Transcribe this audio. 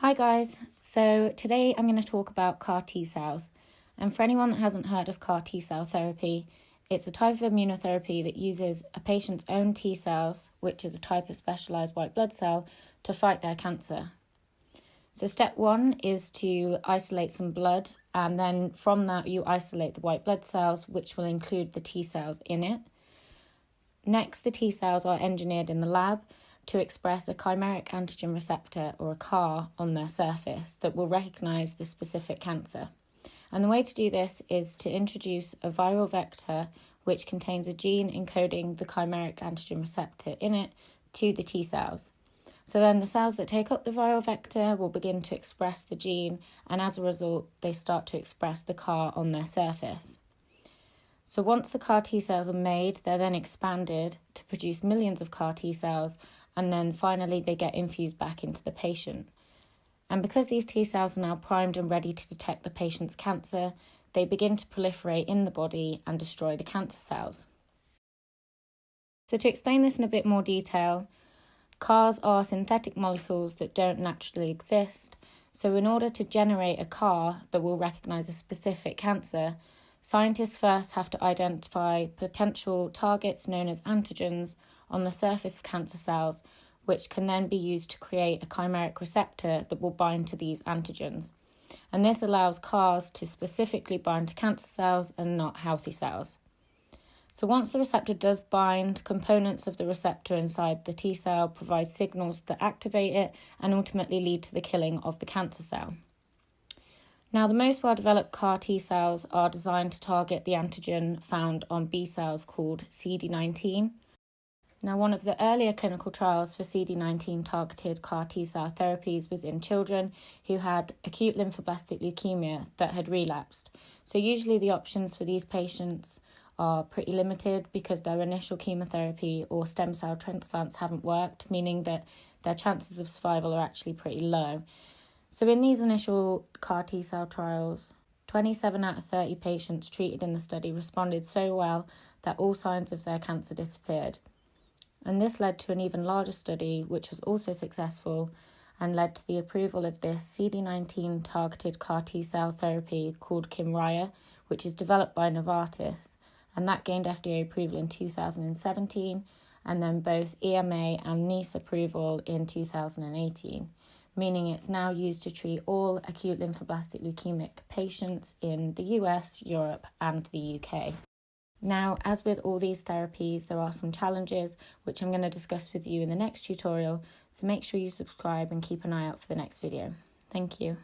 Hi guys, so today I'm going to talk about CAR T cells. And for anyone that hasn't heard of CAR T cell therapy, it's a type of immunotherapy that uses a patient's own T cells, which is a type of specialised white blood cell, to fight their cancer. So step one is to isolate some blood, and then from that you isolate the white blood cells, which will include the T cells in it. Next, the T cells are engineered in the lab to express a chimeric antigen receptor, or a CAR, on their surface that will recognise the specific cancer. And the way to do this is to introduce a viral vector which contains a gene encoding the chimeric antigen receptor in it to the T cells. So then the cells that take up the viral vector will begin to express the gene, and as a result they start to express the CAR on their surface. So once the CAR T cells are made, they're then expanded to produce millions of CAR T cells, and then finally they get infused back into the patient. And because these T cells are now primed and ready to detect the patient's cancer, they begin to proliferate in the body and destroy the cancer cells. So to explain this in a bit more detail, CARs are synthetic molecules that don't naturally exist. So in order to generate a CAR that will recognise a specific cancer, scientists first have to identify potential targets known as antigens on the surface of cancer cells, which can then be used to create a chimeric receptor that will bind to these antigens. And this allows CARs to specifically bind to cancer cells and not healthy cells. So once the receptor does bind, components of the receptor inside the T cell provide signals that activate it and ultimately lead to the killing of the cancer cell. Now, the most well-developed CAR T cells are designed to target the antigen found on B cells called CD19. Now, one of the earlier clinical trials for CD19 targeted CAR T cell therapies was in children who had acute lymphoblastic leukemia that had relapsed. So usually the options for these patients are pretty limited because their initial chemotherapy or stem cell transplants haven't worked, meaning that their chances of survival are actually pretty low. So in these initial CAR T cell trials, 27 out of 30 patients treated in the study responded so well that all signs of their cancer disappeared. And this led to an even larger study, which was also successful, and led to the approval of this CD19 targeted CAR T cell therapy called Kymriah, which is developed by Novartis, and that gained FDA approval in 2017, and then both EMA and NICE approval in 2018. Meaning it's now used to treat all acute lymphoblastic leukemic patients in the US, Europe, and the UK. Now, as with all these therapies, there are some challenges, which I'm going to discuss with you in the next tutorial, so make sure you subscribe and keep an eye out for the next video. Thank you.